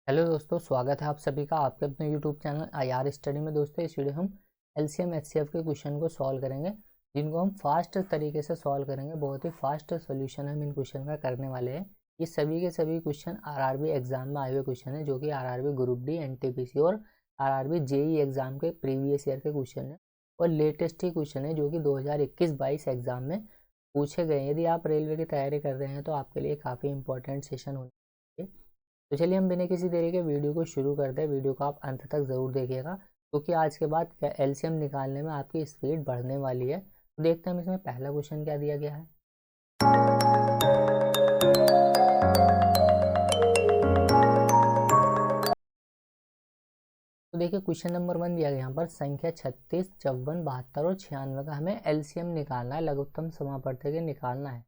Hello दोस्तों, स्वागत है आप सभी का आपके अपने यूट्यूब चैनल आईआर स्टडी में। दोस्तों, इस वीडियो हम एलसीएम एचसीएफ के क्वेश्चन को सॉल्व करेंगे, जिनको हम फास्ट तरीके से सॉल्व करेंगे। बहुत ही फास्ट सोल्यूशन हम इन क्वेश्चन का करने वाले हैं। ये सभी के सभी क्वेश्चन आरआरबी एग्जाम में आए हुए क्वेश्चन है, जो कि आरआरबी ग्रुप डी, एनटीपीसी और आरआरबी जेई एग्जाम के प्रीवियस ईयर के क्वेश्चन है और लेटेस्ट ही क्वेश्चन है, जो कि 2021-22 एग्जाम में पूछे गए हैं। यदि आप रेलवे की तैयारी कर रहे हैं तो आपके लिए काफ़ी इंपॉर्टेंट सेशन होने चाहिए। तो चलिए हम बिना किसी देरी के वीडियो को शुरू करते हैं। वीडियो को आप अंत तक ज़रूर देखिएगा, क्योंकि आज के बाद एलसीएम निकालने में आपकी स्पीड बढ़ने वाली है। तो देखते हैं हम इसमें पहला क्वेश्चन क्या दिया गया है। तो देखिए, क्वेश्चन नंबर 1 दिया गया यहाँ पर संख्या 36, 54, 72 और 96 का हमें एलसीएम निकालना है, लघुत्तम समापवर्ती के निकालना है।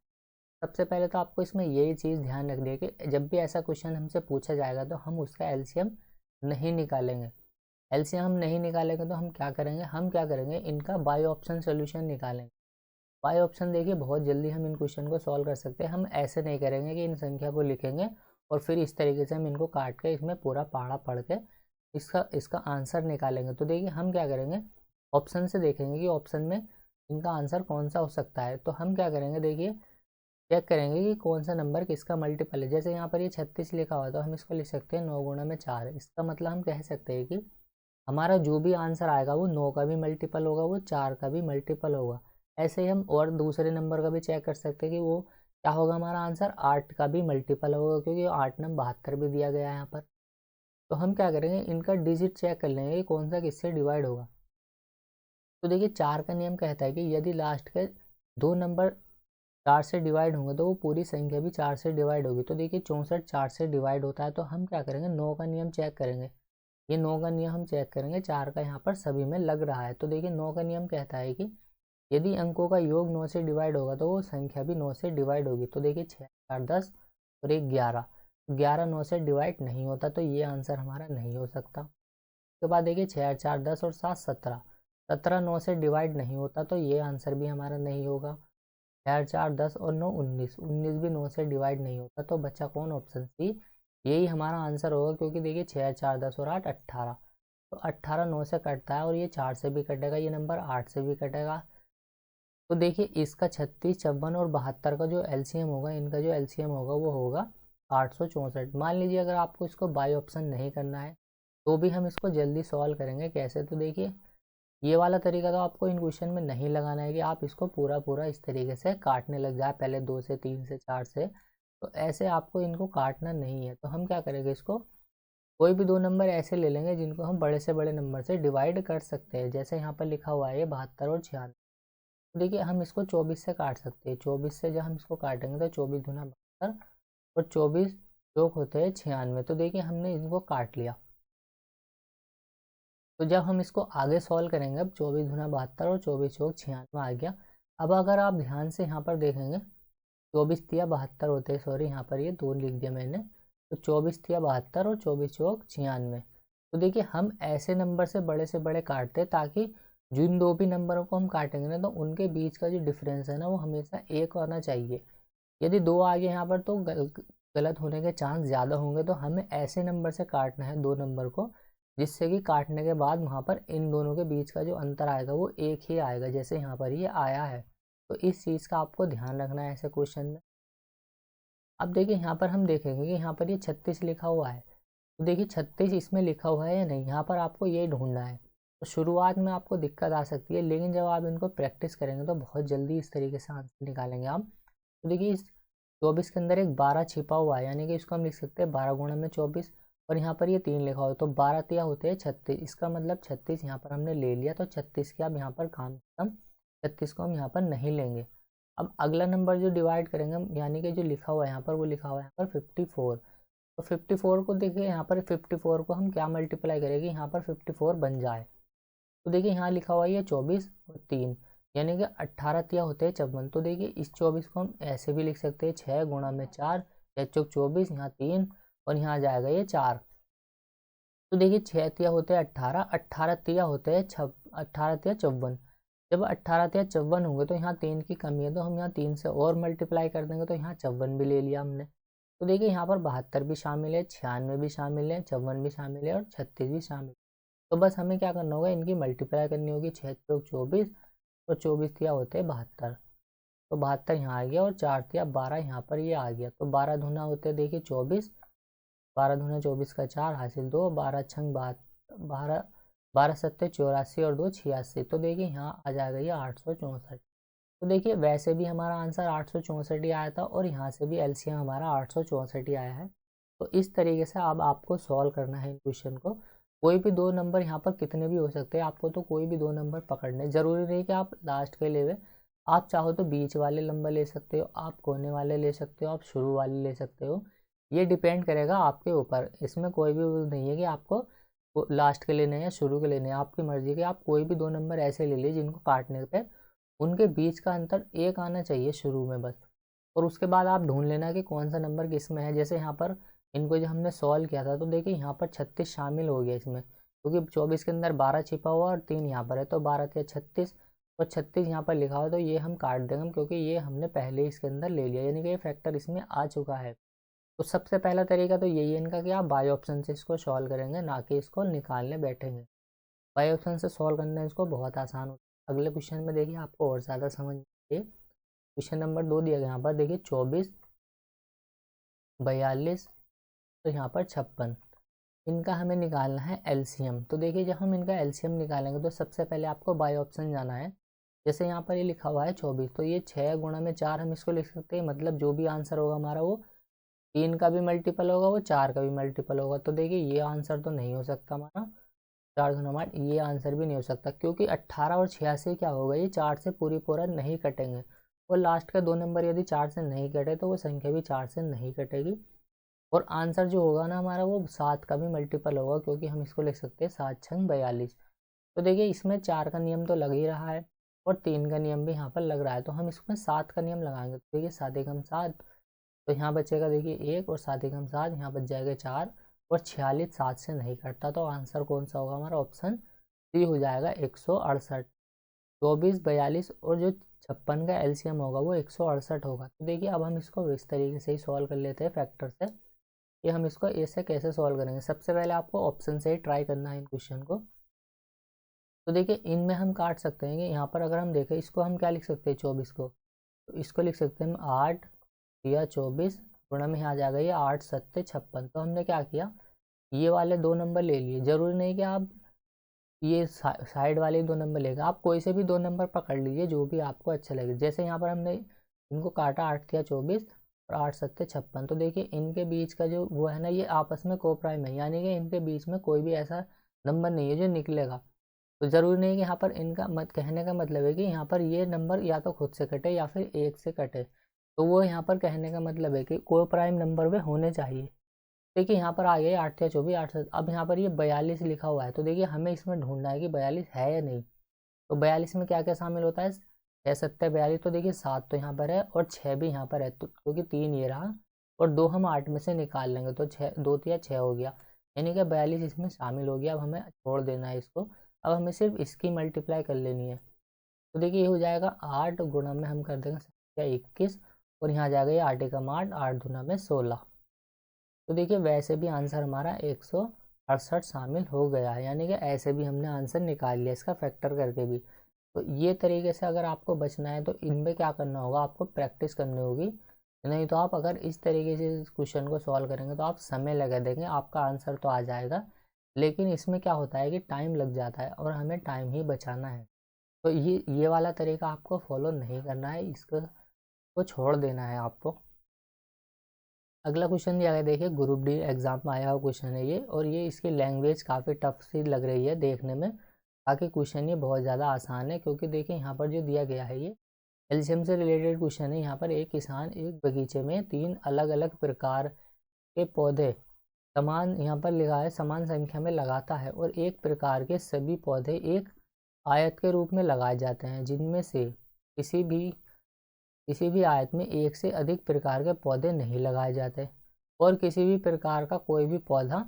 सबसे पहले तो आपको इसमें यही चीज़ ध्यान रखनी है कि जब भी ऐसा क्वेश्चन हमसे पूछा जाएगा तो हम उसका एलसीएम नहीं निकालेंगे। एलसीएम हम नहीं निकालेंगे तो हम क्या करेंगे, इनका बाय ऑप्शन सोल्यूशन निकालेंगे। बाय ऑप्शन देखिए, बहुत जल्दी हम इन क्वेश्चन को सॉल्व कर सकते हैं। हम ऐसे नहीं करेंगे कि इन संख्या को लिखेंगे और फिर इस तरीके से हम इनको काट के इसमें पूरा पहाड़ा पढ़ के इसका आंसर निकालेंगे। तो देखिए, हम क्या करेंगे, ऑप्शन से देखेंगे कि ऑप्शन में इनका आंसर कौन सा हो सकता है। तो हम क्या करेंगे, देखिए चेक करेंगे कि कौन सा नंबर किसका मल्टीपल है। जैसे यहाँ पर ये 36 लिखा हुआ है, तो हम इसको लिख सकते हैं 9 गुणा में 4। इसका मतलब हम कह सकते हैं कि हमारा जो भी आंसर आएगा वो 9 का भी मल्टीपल होगा, वो 4 का भी मल्टीपल होगा। ऐसे ही हम और दूसरे नंबर का भी चेक कर सकते हैं कि वो क्या होगा, हमारा आंसर 8 का भी मल्टीपल होगा, क्योंकि 8 नंबर 72 भी दिया गया है यहाँ पर। तो हम क्या करेंगे, इनका डिजिट चेक कर लेंगे कि कौन सा किससे डिवाइड होगा। तो देखिए, 4 का नियम कहता है कि यदि लास्ट के दो नंबर 4 से डिवाइड होंगे तो वो पूरी संख्या भी 4 से डिवाइड होगी। तो देखिए, 64 4 से डिवाइड होता है, तो हम क्या करेंगे, 9 का नियम चेक करेंगे। ये 9 का नियम हम चेक करेंगे, 4 का यहाँ पर सभी में लग रहा है। तो देखिए, 9 का नियम कहता है कि यदि अंकों का योग 9 से डिवाइड होगा तो वो संख्या भी 9 से डिवाइड होगी। तो देखिए, 6 4 10 और एक 11, 11 9 से डिवाइड नहीं होता, तो ये आंसर हमारा नहीं हो सकता। उसके बाद देखिए, 6 4 10 और 7 17, 17 9 से डिवाइड नहीं होता, तो ये आंसर भी हमारा नहीं होगा। 6 4 10 और 9 19, 19 भी 9 से डिवाइड नहीं होता, तो बच्चा कौन, ऑप्शन सी, यही हमारा आंसर होगा। क्योंकि देखिए, 6 4 10 और 8 18, तो 18 9 से कटता है और ये 4 से भी कटेगा, ये नंबर 8 से भी कटेगा। तो देखिए, इसका 36 54 और 72 का जो एलसीएम होगा, इनका जो एलसीएम होगा वो होगा 864। मान लीजिए अगर आपको इसको बाय ऑप्शन नहीं करना है तो भी हम इसको जल्दी सॉल्व करेंगे। कैसे, तो देखिए, ये वाला तरीका तो आपको इन क्वेश्चन में नहीं लगाना है कि आप इसको पूरा पूरा इस तरीके से काटने लग जाए, पहले 2 से 3 से 4 से। तो ऐसे आपको इनको काटना नहीं है। तो हम क्या करेंगे, इसको कोई भी दो नंबर ऐसे ले लेंगे जिनको हम बड़े से बड़े नंबर से डिवाइड कर सकते हैं। जैसे यहाँ पर लिखा हुआ है 72 और 96। देखिए, हम इसको 24 से काट सकते हैं। 24 से जब हम इसको काटेंगे तो 24 दूना 72 और 24 योग होते हैं 96। तो देखिए, हमने इनको काट लिया। तो जब हम इसको आगे सॉल्व करेंगे, अब 24 दूना 72 और 24 योग 96 आ गया। अब अगर आप ध्यान से यहाँ पर देखेंगे, 24 तिया 72 होते हैं, सॉरी यहाँ पर ये 2 लिख दिया मैंने। तो 24 तिया 72 और 24 योग 96। तो देखिए, हम ऐसे नंबर से बड़े काटते हैं ताकि जिन दो भी नंबरों को हम काटेंगे ना, तो उनके बीच का जो डिफरेंस है ना, वो हमेशा एक होना चाहिए। यदि दो आ गए यहाँ पर तो गलत होने के चांस ज़्यादा होंगे। तो हमें ऐसे नंबर से काटना है दो नंबर को, जिससे कि काटने के बाद वहाँ पर इन दोनों के बीच का जो अंतर आएगा वो एक ही आएगा, जैसे यहाँ पर ये आया है। तो इस चीज़ का आपको ध्यान रखना है ऐसे क्वेश्चन में। अब देखिए, यहाँ पर हम देखेंगे कि यहाँ पर ये 36 लिखा हुआ है। तो देखिए, 36 इसमें लिखा हुआ है या नहीं, यहाँ पर आपको ये ढूंढना है। तो शुरुआत में आपको दिक्कत आ सकती है, लेकिन जब आप इनको प्रैक्टिस करेंगे तो बहुत जल्दी इस तरीके से आंसर निकालेंगे आप। तो देखिए, इस 24 के अंदर एक 12 छिपा हुआ है, यानी कि इसको हम लिख सकते हैं 12 गुणा में 24। और यहाँ पर ये 3 लिखा हुआ है, तो 12 तिया होते हैं 36। इसका मतलब 36 यहाँ पर हमने ले लिया, तो 36 के अब यहाँ पर काम खत्म। 36 को हम यहाँ पर नहीं लेंगे। अब अगला नंबर जो डिवाइड करेंगे हम, यानी कि जो लिखा हुआ है यहाँ पर, वो लिखा हुआ है यहाँ पर 54। तो 54 को देखिए, यहाँ पर 54 को हम क्या मल्टीप्लाई करेंगे, यहाँ पर 54 बन जाए। तो देखिए, यहाँ लिखा हुआ है ये 24 और 3, यानी कि 18 तिया होते हैं 54। तो देखिए, इस 24 को हम ऐसे भी लिख सकते हैं 6 गुणा में 4, 6 चौक 24, यहाँ 3 और यहाँ जाएगा ये 4। तो देखिए, 6 तिया होते हैं 18, 18 तिया होते हैं 18 तिया 54। जब 18 तिया 54 होंगे तो यहाँ 3 की कमी है, तो हम यहाँ 3 से और मल्टीप्लाई कर देंगे, तो यहाँ 54 भी ले लिया हमने। तो देखिए यहाँ पर 72 भी शामिल है, 96 भी शामिल है, 54 भी शामिल है और 36 भी शामिल है। तो बस हमें क्या करना होगा, इनकी मल्टीप्लाई करनी होगी। 6 चौक 24 और 24 तिया होते हैं 72। तो 72 यहाँ आ गया और 4 तिया 12 यहाँ पर ये आ गया। तो 12 दूना होते हैं देखिए 24, 12 दूना 24 का 4 हासिल 2, 12 छंग 12, 12 सत्ते 84 और 2 86। तो देखिए यहाँ आ जाएगा ये 864। तो देखिए वैसे भी हमारा आंसर 864 ही आया था और यहाँ से भी एलसीएम हमारा 864 ही आया है। तो इस तरीके से अब आपको सॉल्व करना है इन क्वेश्चन को। कोई भी दो नंबर यहाँ पर कितने भी हो सकते हैं, आपको तो कोई भी दो नंबर पकड़ने, ज़रूरी नहीं कि आप लास्ट के ले, आप चाहो तो बीच वाले नंबर ले सकते हो, आप कोने वाले ले सकते हो, आप शुरू वाले ले सकते हो। ये डिपेंड करेगा आपके ऊपर, इसमें कोई भी वो नहीं है कि आपको लास्ट के लेने या शुरू के लेने, आपकी मर्जी के आप कोई भी दो नंबर ऐसे ले लीजिए जिनको काटने पे उनके बीच का अंतर एक आना चाहिए शुरू में बस। और उसके बाद आप ढूंढ लेना कि कौन सा नंबर किस में है। जैसे यहाँ पर इनको जो हमने सॉल्व किया था तो देखिए यहाँ पर 36 शामिल हो गया इसमें, क्योंकि 24 के अंदर 12 छिपा हुआ और 3 यहाँ पर है, तो 12 या 36 और 36 यहाँ पर लिखा हुआ, तो ये हम काट देंगे क्योंकि ये हमने पहले ही इसके अंदर ले लिया, यानी कि ये फैक्टर इसमें आ चुका है। तो सबसे पहला तरीका तो यही है इनका कि आप बाई ऑप्शन से इसको सॉल्व करेंगे, ना कि इसको निकालने बैठेंगे। बाई ऑप्शन से सॉल्व करना इसको बहुत आसान होता है। अगले क्वेश्चन में देखिए आपको और ज़्यादा समझ आइए। क्वेश्चन नंबर 2 दिया गया यहाँ पर देखिए 24, 42 तो यहाँ पर 56, इनका हमें निकालना है एलसीएम। तो देखिए जब हम इनका एलसीएम निकालेंगे तो सबसे पहले आपको बाई ऑप्शन जाना है। जैसे यहाँ पर ये लिखा हुआ है 24, तो ये 6 गुणा में 4 हम इसको लिख सकते हैं, मतलब जो भी आंसर होगा हमारा वो 3 का भी मल्टीपल होगा, वो 4 का भी मल्टीपल होगा। तो देखिए ये आंसर तो नहीं हो सकता हमारा, 4 गुना 8, ये आंसर भी नहीं हो सकता क्योंकि 18 और 86 क्या होगा, ये 4 से पूरी पूरा नहीं कटेंगे। और लास्ट का 2 नंबर यदि 4 से नहीं कटे तो वो संख्या भी 4 से नहीं कटेगी। और आंसर जो होगा ना हमारा वो 7 का भी मल्टीपल होगा, क्योंकि हम इसको लिख सकते हैं 7 छंग 42। तो देखिए इसमें 4 का नियम तो लग ही रहा है और 3 का नियम भी यहाँ पर लग रहा है, तो हम इसमें 7 का नियम लगाएंगे। तो देखिए 7 एकम 7, तो यहाँ बचेगा देखिए 1 और 7 एकम 7, यहाँ बच जाएगा 4 और 46 7 से नहीं कटता, तो आंसर कौन सा होगा हमारा, ऑप्शन सी हो जाएगा 168। 24, 42 और जो 56 का एलसीएम होगा वो 168 होगा। तो देखिए अब हम इसको इस तरीके से ही सॉल्व कर लेते हैं फैक्टर से, कि हम इसको ऐसे कैसे सॉल्व करेंगे। सबसे पहले आपको ऑप्शन से ही ट्राई करना है इन क्वेश्चन को। तो देखिए इनमें हम काट सकते हैं कि यहाँ पर अगर हम देखें इसको हम क्या लिख सकते हैं 24 को, तो इसको लिख सकते हैं हम 8 या 24 गुणा में आ जाएगा ये 8 सत्ते 56। तो हमने क्या किया, ये वाले दो नंबर ले लिए, जरूरी नहीं कि आप ये साइड वाले दो नंबर लेगा, आप कोई से भी दो नंबर पकड़ लीजिए जो भी आपको अच्छा लगे। जैसे यहाँ पर हमने इनको काटा 8 या 24 और 8 सत्ते 56, तो देखिए इनके बीच का जो वो है ना ये आपस में को प्राइम है, यानी कि इनके बीच में कोई भी ऐसा नंबर नहीं है जो निकलेगा। तो ज़रूरी नहीं कि यहाँ पर इनका मत कहने का मतलब है कि यहाँ पर ये नंबर या तो खुद से कटे या फिर एक से कटे, तो वो यहाँ पर कहने का मतलब है कि को प्राइम नंबर वे होने चाहिए। देखिए यहाँ पर आ गया 8 या 24 8, अब यहाँ पर ये 42 लिखा हुआ है, तो देखिए हमें इसमें ढूंढना है कि 42 है या नहीं। तो 42 में क्या क्या शामिल होता है, 6 7 42, तो देखिए 7 तो यहाँ पर है और 6 भी यहाँ पर है, तो क्योंकि 3 ये रहा और 2 हम 8 में से निकाल लेंगे, तो 6 2 या 6 हो गया, यानी कि 42 इसमें शामिल हो गया। अब हमें छोड़ देना है इसको, अब हमें सिर्फ इसकी मल्टीप्लाई कर लेनी है। तो देखिए ये हो जाएगा 8 गुणा में हम कर देंगे 21 और यहाँ जाएगा ये 8 एकम 8, 8 दूना में 16। तो देखिए वैसे भी आंसर हमारा 168 शामिल हो गया है, यानी कि ऐसे भी हमने आंसर निकाल लिया इसका फैक्टर करके भी। तो ये तरीके से अगर आपको बचना है तो इनमें क्या करना होगा, आपको प्रैक्टिस करनी होगी। नहीं तो आप अगर इस तरीके से इस क्वेश्चन को सॉल्व करेंगे तो आप समय लगा देंगे, आपका आंसर तो आ जाएगा लेकिन इसमें क्या होता है कि टाइम लग जाता है और हमें टाइम ही बचाना है। तो ये वाला तरीका आपको फॉलो नहीं करना है, इसको को छोड़ देना है आपको। अगला क्वेश्चन दिया गया देखिए, ग्रुप डी एग्जाम में आया हुआ क्वेश्चन है ये, और ये इसकी लैंग्वेज काफ़ी टफ सी लग रही है देखने में। बाकी क्वेश्चन ये बहुत ज़्यादा आसान है, क्योंकि देखिए यहाँ पर जो दिया गया है ये एलसीएम से रिलेटेड क्वेश्चन है। यहाँ पर एक किसान एक बगीचे में 3 अलग अलग प्रकार के पौधे समान, यहाँ पर लिखा है समान संख्या में लगाता है, और एक प्रकार के सभी पौधे एक आयत के रूप में लगाए जाते हैं, जिनमें से किसी भी आयत में एक से अधिक प्रकार के पौधे नहीं लगाए जाते और किसी भी प्रकार का कोई भी पौधा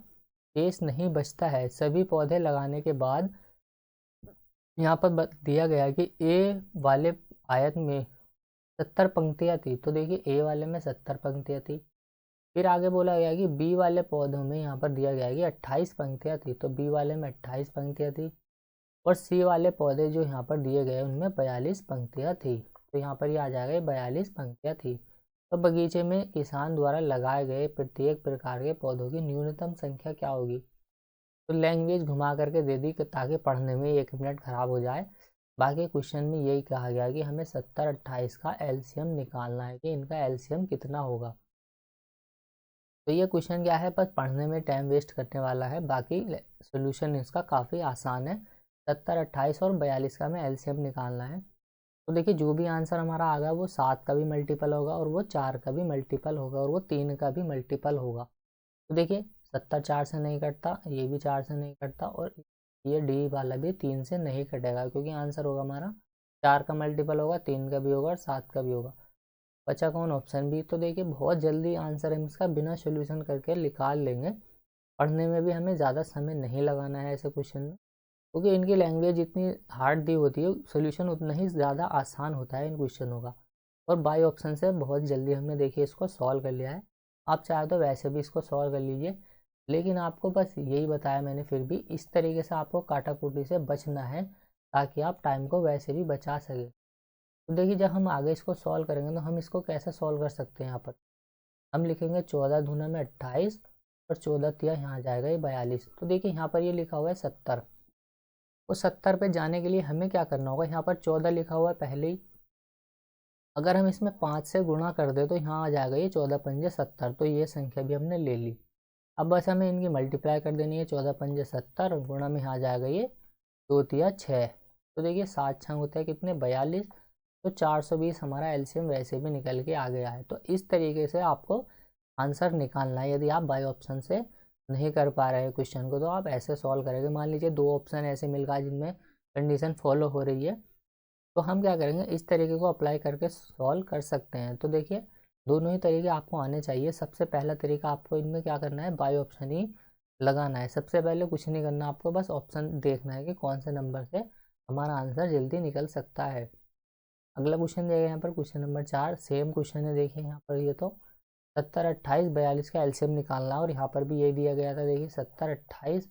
शेष नहीं बचता है। सभी पौधे लगाने के बाद यहाँ पर दिया गया है कि ए वाले आयत में 70 पंक्तियाँ थी। तो देखिए ए वाले में 70 पंक्तियाँ थी, फिर आगे बोला गया कि बी वाले पौधों में यहाँ पर दिया गया है कि 28 पंक्तियाँ थी, तो बी वाले में 28 पंक्तियाँ थी, और सी वाले पौधे जो यहाँ पर दिए गए उनमें 42 पंक्तियाँ थी। तो यहाँ पर ये आ जाएगा 42 पंक्तियाँ थी। तो बगीचे में किसान द्वारा लगाए गए प्रत्येक प्रकार के पौधों की न्यूनतम संख्या क्या होगी। तो लैंग्वेज घुमा करके दे दी ताकि पढ़ने में 1 मिनट खराब हो जाए। बाकी क्वेश्चन में यही कहा गया कि हमें 70 28 का एलसीएम निकालना है कि इनका एलसीएम कितना होगा। तो ये क्वेश्चन क्या है, बस पढ़ने में टाइम वेस्ट करने वाला है, बाकी सोल्यूशन इसका काफ़ी आसान है। 70 28 और 42 का हमें एलसीएम निकालना है। तो देखिए जो भी आंसर हमारा आ गया वो 7 का भी मल्टीपल होगा, और वो 4 का भी मल्टीपल होगा, और वो 3 का भी मल्टीपल होगा। तो देखिए 70 4 से नहीं कटता, ये भी 4 से नहीं कटता, और ये डी वाला भी 3 से नहीं कटेगा, क्योंकि आंसर होगा हमारा 4 का मल्टीपल होगा, 3 का भी होगा और 7 का भी होगा। बचा कौन, ऑप्शन बी। तो देखिए बहुत जल्दी आंसर हम इसका बिना सोल्यूशन करके निकाल लेंगे। पढ़ने में भी हमें ज़्यादा समय नहीं लगाना है ऐसे क्वेश्चन में, क्योंकि इनकी लैंग्वेज इतनी हार्ड दी होती है, सोल्यूशन उतना ही ज़्यादा आसान होता है इन क्वेश्चनों का। और बाई ऑप्शन से बहुत जल्दी हमने देखिए इसको सॉल्व कर लिया है। आप चाहे तो वैसे भी इसको सॉल्व कर लीजिए, लेकिन आपको बस यही बताया मैंने, फिर भी इस तरीके से आपको काटाकुटी से बचना है ताकि आप टाइम को वैसे भी बचा सकें। तो देखिए जब हम आगे इसको सॉल्व करेंगे तो हम इसको कैसे सॉल्व कर सकते हैं। यहाँ पर हम लिखेंगे 14 दूना में 28, और 14 तिया यहाँ आ जाएगा ये 42। तो देखिए यहाँ पर ये लिखा हुआ है 70, तो 70 पे जाने के लिए हमें क्या करना होगा, यहाँ पर 14 लिखा हुआ है पहले ही, अगर हम इसमें 5 से गुणा कर दे तो यहाँ आ जाएगा ये 14 पंजे 70। तो ये संख्या भी हमने ले ली। अब बस हमें इनकी मल्टीप्लाई कर देनी है, 14 पंजे 70 गुणा में यहाँ आ जाएगा ये 2 तिया 6। तो देखिए 7 6 होता है कितने, 42। तो 420 हमारा एलसीएम वैसे भी निकल के आ गया है। तो इस तरीके से आपको आंसर निकालना है। यदि आप बाई ऑप्शन से नहीं कर पा रहे हैं क्वेश्चन को, तो आप ऐसे सॉल्व करेंगे। मान लीजिए 2 ऑप्शन ऐसे मिल गया जिनमें कंडीशन फॉलो हो रही है, तो हम क्या करेंगे, इस तरीके को अप्लाई करके सॉल्व कर सकते हैं। तो देखिए दोनों ही तरीके आपको आने चाहिए। सबसे पहला तरीका आपको इनमें क्या करना है, बाई ऑप्शन ही लगाना है। सबसे पहले कुछ नहीं करना, आपको बस ऑप्शन देखना है कि कौन से नंबर से हमारा आंसर जल्दी निकल सकता है। अगला क्वेश्चन दिया गया यहाँ पर क्वेश्चन नंबर 4, सेम क्वेश्चन है। देखिए यहाँ पर ये तो 70 28 42 का एलसीएम निकालना, और यहाँ पर भी यही दिया गया था। देखिए 70 28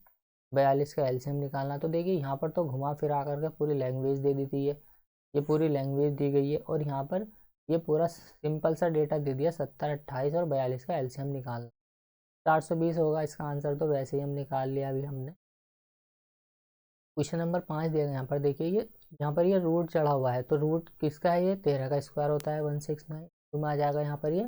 42 का एलसीएम निकालना। तो देखिए यहाँ पर तो घुमा फिरा करके पूरी लैंग्वेज दे दी थी, ये पूरी लैंग्वेज दी गई है, और यहाँ पर ये पूरा सिंपल सा डेटा दे दिया, 70 28 और 42 का एलसीएम निकालना। 420 होगा इसका आंसर, तो वैसे ही हम निकाल लिया अभी हमने। क्वेश्चन नंबर 5 दिया गया यहाँ पर। देखिए ये यहाँ पर ये रूट चढ़ा हुआ है, तो रूट किसका है, ये 13 का स्क्वायर होता है 169। तो में आ जाएगा यहाँ पर ये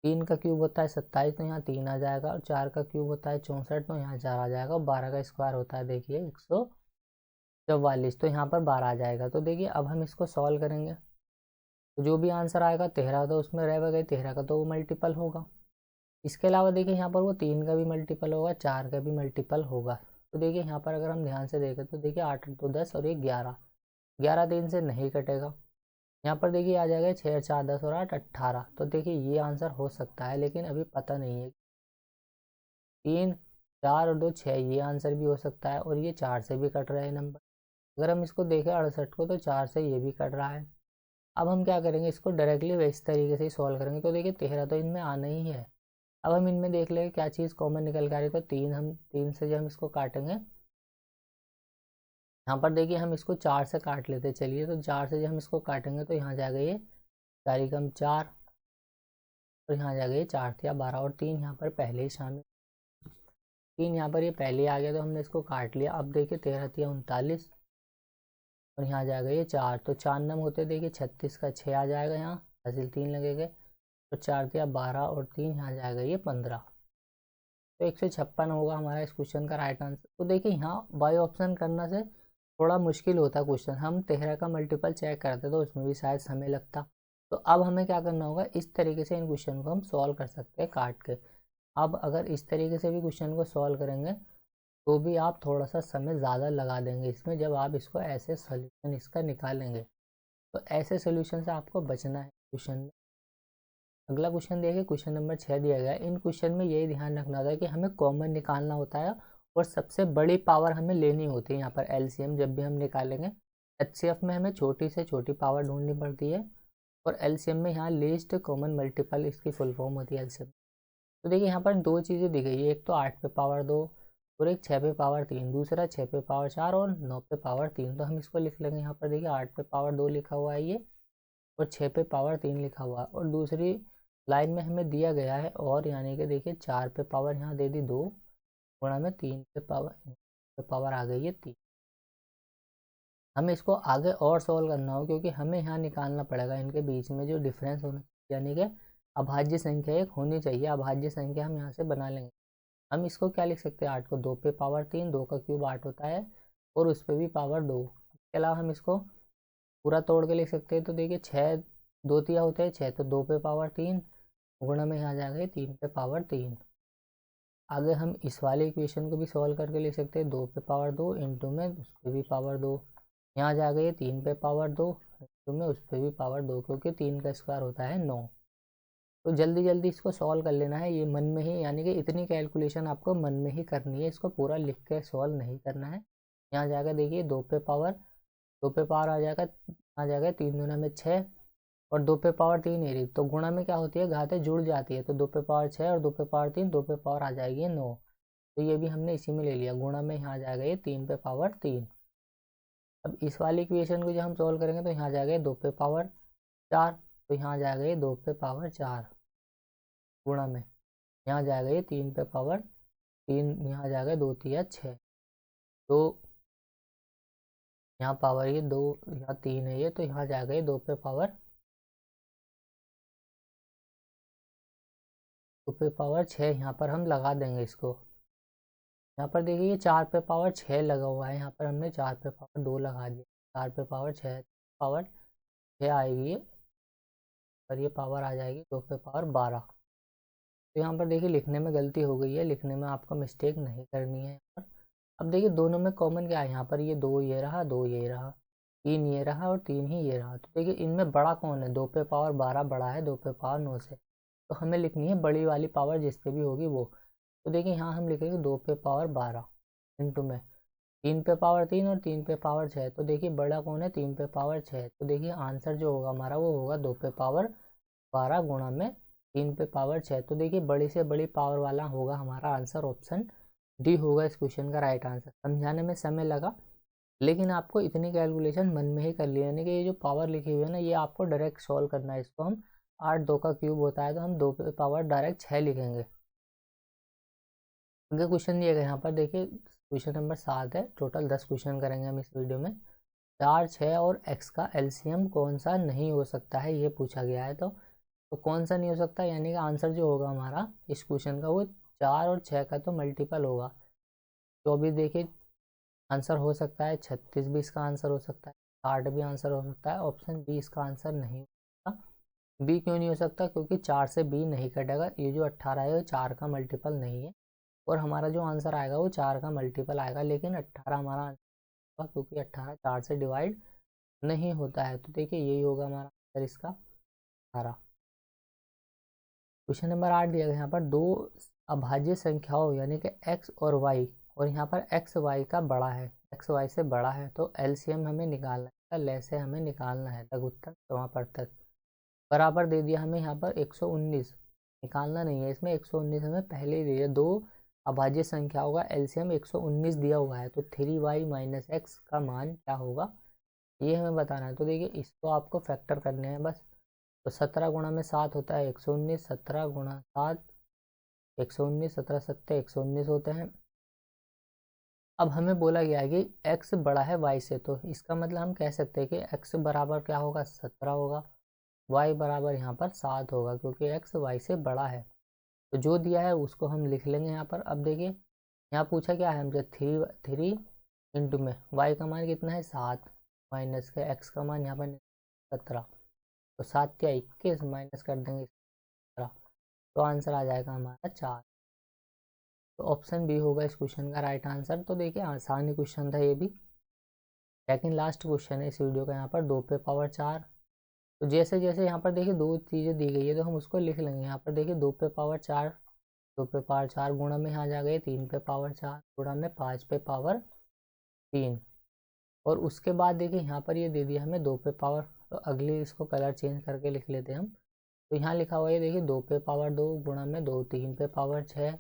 3 का क्यूब होता है 27, तो यहाँ 3 आ जाएगा, और 4 का क्यूब होता है 64, तो यहाँ 4 आ जाएगा, और 12 का स्क्वायर होता है देखिए 144, तो यहाँ पर 12 आ जाएगा। तो देखिए अब हम इसको सॉल्व करेंगे, तो जो भी आंसर आएगा 13 तो उसमें रह गए, 13 का तो वो मल्टीपल होगा। इसके अलावा देखिए यहाँ पर वो 3 का भी मल्टीपल होगा, 4 का भी मल्टीपल होगा। तो देखिए यहाँ पर अगर हम ध्यान से देखें तो देखिए 8 2 10 और ये 11, 11 3 से नहीं कटेगा। यहाँ पर देखिए आ जाएगा 6 4 10 और 8 18। तो देखिए ये आंसर हो सकता है, लेकिन अभी पता नहीं है। 3 4 और 2 6, ये आंसर भी हो सकता है, और ये 4 से भी कट रहे हैं नंबर। अगर हम इसको देखें 68 को, तो 4 से ये भी कट रहा है। अब हम क्या करेंगे, इसको डायरेक्टली इस तरीके से ही सॉल्व करेंगे। तो देखिए 13 तो इनमें आना ही है। अब हम इनमें देख लेंगे क्या चीज़ कॉमन निकल के आ रही है। तो 3, हम 3 से जब हम इसको काटेंगे, यहाँ पर देखिए हम इसको 4 से काट लेते चलिए। तो 4 से जब हम इसको काटेंगे तो यहाँ जाएगा ये 4 कम 4, और यहाँ जाएगा ये 4 या 12, और 3 यहाँ पर पहले ही शामिल, 3 यहाँ पर ये पहले ही आ गया, तो हमने इसको काट लिया। अब देखिए 13 या 39, और यहाँ जाएगा ये 4, तो 4 नम होते देखिए 36 का 6 आ जाएगा, यहाँ हासिल 3 लगेगा, तो 4 या 12 और 3 यहाँ जाएगा ये 15। तो 156 होगा हमारा इस क्वेश्चन का राइट आंसर। तो देखिए यहाँ बाई ऑप्शन करने से थोड़ा मुश्किल होता है क्वेश्चन। हम 13 का मल्टीपल चेक करते तो उसमें भी शायद समय लगता। तो अब हमें क्या करना होगा, इस तरीके से इन क्वेश्चन को हम सॉल्व कर सकते हैं काट के। अब अगर इस तरीके से भी क्वेश्चन को सॉल्व करेंगे तो भी आप थोड़ा सा समय ज़्यादा लगा देंगे इसमें, जब आप इसको ऐसे सोल्यूशन इसका निकालेंगे। तो ऐसे सोल्यूशन से आपको बचना है क्वेश्चन में। अगला क्वेश्चन देखिए क्वेश्चन नंबर 6 दिया गया है। इन क्वेश्चन में यही ध्यान रखना था कि हमें कॉमन निकालना होता है, और सबसे बड़ी पावर हमें लेनी होती है। यहाँ पर एलसीएम जब भी हम निकालेंगे, एचसीएफ में हमें छोटी से छोटी पावर ढूंढनी पड़ती है, और एलसीएम में यहाँ लीस्ट कॉमन मल्टीपल इसकी फुल फॉर्म होती है एलसीएम। तो देखिए यहाँ पर दो चीज़ें दी गई है, एक तो 8 पे पावर 2 और एक 6 पे पावर 3, दूसरा 6 पे पावर 4 और 9 पे पावर 3। तो हम इसको लिख लेंगे यहाँ पर, देखिए 8 पे पावर 2 लिखा हुआ है ये, और 6 पे पावर 3 लिखा हुआ है, और दूसरी लाइन में हमें दिया गया है और, यानी कि देखिए 4 पे पावर यहाँ दे दी 2 गुणा में 3 पे पावर आ गई है 3। हमें इसको आगे और सॉल्व करना हो, क्योंकि हमें यहाँ निकालना पड़ेगा इनके बीच में जो डिफरेंस होना, यानी कि अभाज्य संख्या एक होनी चाहिए। अभाज्य संख्या हम यहाँ से बना लेंगे। हम इसको क्या लिख सकते हैं, 8 को 2 पे पावर 3, 2 का क्यूब 8 होता है, और उस पर भी पावर 2। इसके अलावा हम इसको पूरा तोड़ के लिख सकते हैं। तो देखिए 6 दो तिया होते हैं 6, तो 2 पे पावर 3 गुणा में यहाँ जाएगा 3 पे पावर 3। आगे हम इस वाले इक्वेशन को भी सॉल्व करके लिख सकते हैं, 2 पे पावर 2 इंटू में उस पर भी पावर 2, यहाँ जा गई 3 पे पावर 2 इंटू में उस पर भी पावर 2, क्योंकि 3 का स्क्वायर होता है 9। तो जल्दी जल्दी इसको सॉल्व कर लेना है, ये मन में ही, यानी कि इतनी कैलकुलेशन आपको मन में ही करनी है, इसको पूरा लिख के सॉल्व नहीं करना है। यहाँ जाकर देखिए 2 पे पावर आ जाएगा 3 दूना में 6, और 2 पे पावर 3 ही रही, तो गुणा में क्या होती है, घातें जुड़ जाती है, तो 2 पे पावर 6 और 2 पे पावर 3, 2 पे पावर आ जाएगी 9। तो ये भी हमने इसी में ले लिया, गुणा में यहाँ आ जाएगा ये 3 पे पावर 3। अब इस वाली इक्वेशन को जब हम सॉल्व करेंगे तो यहाँ जाएगा 2 पे पावर 4, तो यहाँ जाएगा ये 2 पे पावर 4 गुणा में यहाँ जाएगा ये 3 पे पावर 3, यहाँ जाएगा 2 तिया 6, तो यहाँ पावर ये 2, यहाँ 3 है ये, तो यहाँ जाएगा ये 2 पे पावर 6, यहाँ पर हम लगा देंगे इसको। यहाँ पर देखिए ये 4 पे पावर 6 लगा हुआ है, यहाँ पर हमने 4 पे पावर 2 लगा दिया, 4 पे पावर 6 पावर 6 आएगी ये, और ये पावर आ जाएगी 2 पे पावर 12। तो यहाँ पर देखिए लिखने में गलती हो गई है, लिखने में आपको मिस्टेक नहीं करनी है यहाँ पर। अब देखिए दोनों में कॉमन क्या है, यहाँ पर ये 2 ये रहा, 2 ये रहा, 3 ये रहा और 3 ही ये रहा। तो देखिए इनमें बड़ा कौन है, 2 पे पावर 12 बड़ा है 2 पे पावर 9 से, तो हमें लिखनी है बड़ी वाली पावर जिस पे भी होगी वो। तो देखिए यहाँ हम लिखेंगे 2 पे पावर 12 इंटू में 3 पे पावर 3 और 3 पे पावर 6, तो देखिए बड़ा कौन है, 3 पे पावर 6, तो देखिए आंसर जो होगा हमारा वो होगा 2 पे पावर 12 गुणा में 3 पे पावर 6। तो देखिए बड़ी से बड़ी पावर वाला होगा हमारा आंसर, ऑप्शन डी होगा इस क्वेश्चन का राइट आंसर। समझाने में समय लगा, लेकिन आपको इतनी कैलकुलेशन मन में ही कर लिया, यानी कि ये जो पावर लिखी हुई है ना, ये आपको डायरेक्ट सॉल्व करना है। इसको हम 8 2 का क्यूब होता है, तो हम 2 पे पावर डायरेक्ट 6 लिखेंगे। आगे क्वेश्चन दिए गए यहाँ पर देखिए, क्वेश्चन नंबर 7 है, टोटल 10 क्वेश्चन करेंगे हम इस वीडियो में। 4 6 और x का एलसीएम कौन सा नहीं हो सकता है, ये पूछा गया है। तो कौन सा नहीं हो सकता, यानी कि आंसर जो होगा हमारा इस क्वेश्चन का वो 4 और 6 का तो मल्टीपल होगा। 24 देखिए आंसर हो सकता है, 36 भी इसका आंसर हो सकता है, 60 भी आंसर हो सकता है। ऑप्शन बी इसका आंसर नहीं होगा। बी क्यों नहीं हो सकता, क्योंकि 4 से बी नहीं कटेगा, ये जो 18 है वो 4 का मल्टीपल नहीं है, और हमारा जो आंसर आएगा वो 4 का मल्टीपल आएगा, लेकिन 18 हमारा आंसर होगा, क्योंकि 18 4 से डिवाइड नहीं होता है। तो देखिए यही होगा हमारा आंसर इसका 18। क्वेश्चन नंबर 8 दिया गया यहाँ पर, दो अभाज्य संख्याओं यानी कि x और y, और यहाँ पर x y का बड़ा है, x y से बड़ा है, तो एलसीएम हमें निकालना है, लैसे हमें निकालना है, लघुत्तम समापवर्तक बराबर दे दिया हमें यहाँ पर 119, निकालना नहीं है इसमें, 119 हमें पहले ही दे दिया। दो अभाज्य संख्याओं का एलसीएम 119 दिया हुआ है, तो 3y माइनस एक्स का मान क्या होगा ये हमें बताना है। तो देखिए इसको आपको फैक्टर करने हैं बस, तो 17 गुणा में 7 होता है 119, 17 गुणा 7 119, 17 सत्ते 119 होते हैं। अब हमें बोला गया है कि x बड़ा है y से, तो इसका मतलब हम कह सकते हैं कि x बराबर क्या होगा 17 होगा, y बराबर यहाँ पर 7 होगा, क्योंकि x y से बड़ा है। तो जो दिया है उसको हम लिख लेंगे यहाँ पर। अब देखिए यहाँ पूछा क्या है हमसे, 3 इंटू में y का मान कितना है 7, माइनस के x का मान यहाँ पर 17, तो 7 या 21 माइनस कर देंगे 17, तो आंसर आ जाएगा हमारा 4। तो ऑप्शन बी होगा इस क्वेश्चन का राइट आंसर। तो देखिए आसान ही क्वेश्चन था ये भी, लेकिन लास्ट क्वेश्चन है इस वीडियो का यहाँ पर, 2 पे पावर 4। तो जैसे जैसे यहाँ पर देखिए दो चीज़ें दी गई है, तो हम उसको लिख लेंगे। यहाँ पर देखिए 2 पे पावर 4, 2 पे पावर 4 गुणा में यहाँ जा गए 3 पे पावर 4 गुणा में 5 पे पावर 3, और उसके बाद देखिए यहाँ पर ये दे दिया हमें 2 पे पावर, तो अगली इसको कलर चेंज करके लिख लेते हैं हम, तो यहाँ लिखा हुआ है देखिए 2 पे पावर 2 गुणा में 2, 3 पे पावर 6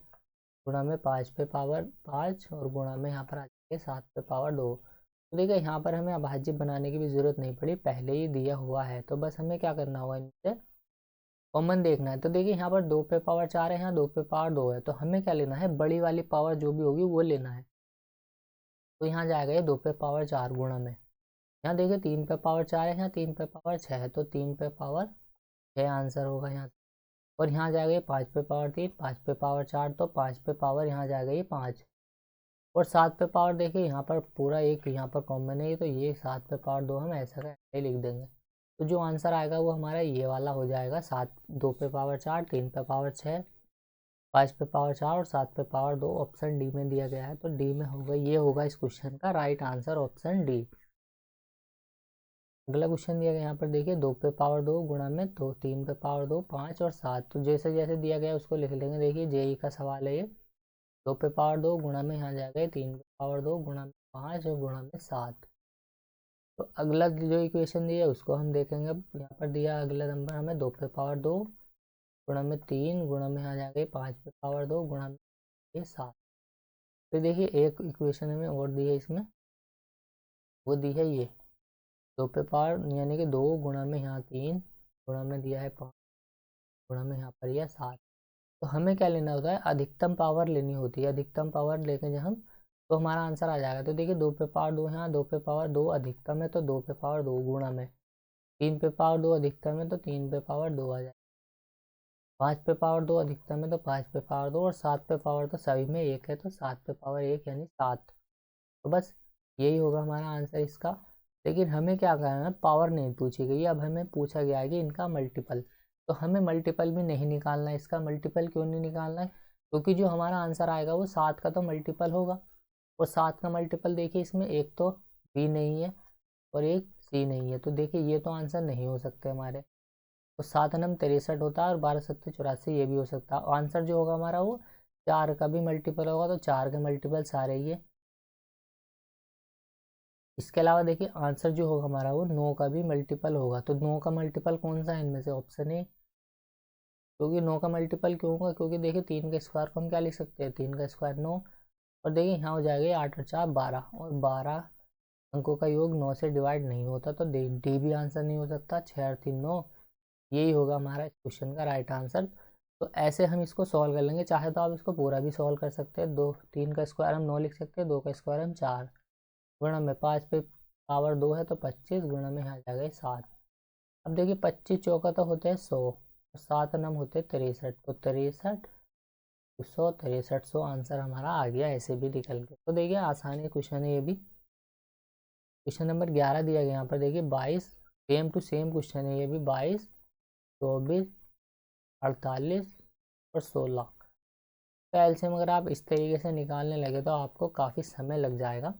गुणा में 5 पे पावर 5 और गुणा में यहाँ पर आ जाएगा 7 पे पावर 2। तो देखिए यहाँ पर हमें अभाज्य बनाने की भी ज़रूरत नहीं पड़ी, पहले ही दिया हुआ है। तो बस हमें क्या करना होगा, इनसे कॉमन देखना है। तो देखिए यहाँ पर 2 पे पावर 4 है, यहाँ 2 पे पावर 2 है, तो हमें क्या लेना है, बड़ी वाली पावर जो भी होगी वो लेना है। तो यहाँ जाएगा ये 2 पे पावर 4 गुणा में, यहाँ देखिए 3 पे पावर 4 है, यहाँ 3 पे पावर 6 है, तो 3 पे पावर 6 आंसर होगा यहाँ। और यहाँ जाएगा ये 5 पे पावर 3, 5 पे पावर 4, तो 5 पे पावर यहाँ जाएगा ये 5। और 7 पे पावर देखिए यहाँ पर पूरा एक यहाँ पर कॉमन है, तो ये 7 पे पावर 2 हम ऐसा का ऐसे लिख देंगे। तो जो आंसर आएगा वो हमारा ये वाला हो जाएगा, 7 2 पे पावर 4, 3 पे पावर 6, 5 पे पावर 4 और 7 पे पावर 2। ऑप्शन डी में दिया गया है, तो डी में होगा, ये होगा इस क्वेश्चन का राइट आंसर, ऑप्शन डी। अगला क्वेश्चन दिया गया यहाँ पर देखिए 2 पे पावर 2 गुणा में 2, 3 पे पावर 2, 5 और 7। तो जैसे जैसे दिया गया उसको लिख लेंगे। देखिए जेई का सवाल है ये, 2 पे पावर 2 गुणा में यहाँ जाएगा 3 पे पावर 2 गुणा में 5 और गुणा में 7। तो अगला जो इक्वेशन दिया है उसको हम देखेंगे। अब यहाँ पर दिया अगला नंबर हमें 2 पे पावर 2 गुणा में 3 गुणा में यहाँ जाएगा 5 पे पावर 2 गुणा में 7। फिर देखिए एक इक्वेशन हमें और दी है इसमें, वो दी है ये 2 पे पावर यानी कि 2 गुणा में यहाँ 3 गुणा में दिया है 5 गुणा में यहाँ पर यह 7। तो हमें क्या लेना होता है, अधिकतम पावर लेनी होती है। अधिकतम पावर लेके जब हम, तो हमारा आंसर आ जाएगा। तो देखिए 2 पे पावर 2 यहाँ 2 पे पावर 2 अधिकतम है, तो 2 पे पावर 2 गुणा में 3 पे पावर 2 अधिकतम है, तो 3 पे पावर 2 आ जाएगा। 5 पे पावर 2 अधिकतम है, तो 5 पे पावर 2 और 7 पे पावर तो सभी में 1 है, तो 7 पे पावर 1 यानी 7। तो बस यही होगा हमारा आंसर इसका। लेकिन हमें क्या करना है, पावर नहीं पूछी गई, अब हमें पूछा गया है कि इनका मल्टीपल। तो हमें मल्टीपल भी नहीं निकालना है इसका। मल्टीपल क्यों नहीं निकालना है, क्योंकि जो हमारा आंसर आएगा वो 7 का तो मल्टीपल होगा। और 7 का मल्टीपल देखिए इसमें एक तो बी नहीं है और एक सी नहीं है, तो देखिए ये तो आंसर नहीं हो सकते हमारे। तो 7 नम 63 होता है और 12 सत्ते 84 ये भी हो सकता है। आंसर जो होगा हमारा वो 4 का भी मल्टीपल होगा, तो 4 के मल्टीपल सारे ये। इसके अलावा देखिए आंसर जो होगा हमारा वो 9 का भी मल्टीपल होगा। तो 9 का मल्टीपल कौन सा है इनमें से, ऑप्शन ए। क्योंकि 9 का मल्टीपल क्यों होगा, क्योंकि देखिए 3 के स्क्वायर को हम क्या लिख सकते हैं, 3 का स्क्वायर 9। और देखिए यहाँ हो जाएगा 8 और 4 12, और 12 अंकों का योग 9 से डिवाइड नहीं होता, तो डी भी आंसर नहीं हो सकता। 6 और 3 9, यही होगा हमारा इस क्वेश्चन का राइट आंसर। तो ऐसे हम इसको सॉल्व कर लेंगे। चाहे तो आप इसको पूरा भी सॉल्व कर सकते हैं। 2 3 का स्क्वायर हम 9 लिख सकते हैं, 2 का स्क्वायर हम 4 गुणा में 5 पे पावर 2 है, तो 25 गुणा में यहाँ जाएगा 7। अब देखिए 25 चौका तो होते हैं 100 और 7 नम होते हैं 63, तो 63 100 63 100 आंसर हमारा आ गया ऐसे भी निकल के। तो देखिए आसानी क्वेश्चन है ये भी। क्वेश्चन नंबर 11 दिया गया यहाँ पर देखिए 22, सेम टू सेम क्वेश्चन है ये भी। 22 24 48 और 16 का एलसीएम अगर आप इस तरीके से निकालने लगे तो आपको काफ़ी समय लग जाएगा।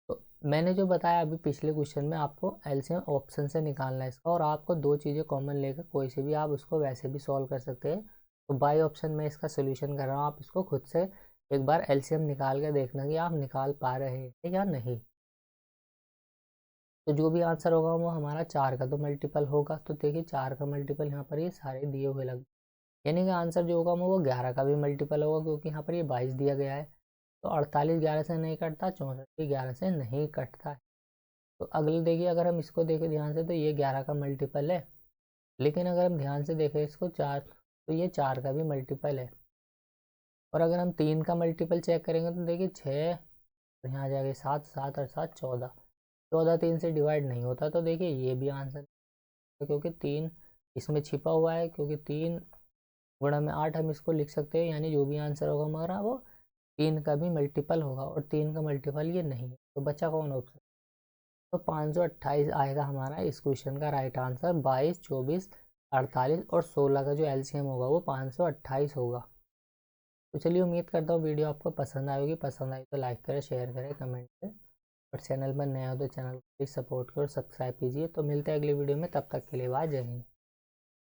तो मैंने जो बताया अभी पिछले क्वेश्चन में, आपको एलसीएम ऑप्शन से निकालना है इसका, और आपको दो चीज़ें कॉमन लेकर कोई से भी आप उसको वैसे भी सॉल्व कर सकते हैं। तो बाई ऑप्शन में इसका सोल्यूशन कर रहा हूँ, आप इसको खुद से एक बार एलसीएम निकाल के देखना कि आप निकाल पा रहे हैं या नहीं। तो जो भी आंसर होगा वो हमारा 4 का तो मल्टीपल होगा। तो देखिए 4 का मल्टीपल यहाँ पर ये सारे दिए हुए लग, यानी कि आंसर जो होगा वो 11 का भी मल्टीपल होगा, क्योंकि यहाँ पर ये 22 दिया गया है। तो 48 11 से नहीं कटता, 64 भी 11 से नहीं कटता है। तो अगले देखिए अगर हम इसको देखें ध्यान से, तो ये 11 का मल्टीपल है। लेकिन अगर हम ध्यान से देखें इसको 4, तो ये 4 का भी मल्टीपल है। और अगर हम 3 का मल्टीपल चेक करेंगे तो देखिए 6, यहाँ आ जाएगा 7, 7 और 7 14, 14 3 से डिवाइड नहीं होता। तो देखिए ये भी आंसर, क्योंकि 3 इसमें छिपा हुआ है, क्योंकि 3 गुणा में 8 हम इसको लिख सकते हैं, यानी जो भी आंसर होगा हमारा वो 3 का भी मल्टीपल होगा, और 3 का मल्टीपल ये नहीं है। तो बचा कौन ऑप्शन, तो 528 आएगा हमारा इस क्वेश्चन का राइट आंसर। 22 24 48 और 16 का जो एलसीएम होगा वो 528 होगा। तो चलिए उम्मीद करता हूँ वीडियो आपको पसंद आएगी। पसंद आई तो लाइक करें, शेयर करें, कमेंट करें, और चैनल पर नया हो तो चैनल को प्लीज़ सपोर्ट करो, सब्सक्राइब कीजिए। तो मिलते हैं अगली वीडियो में, तब तक के लिए बाय, जय हिंद।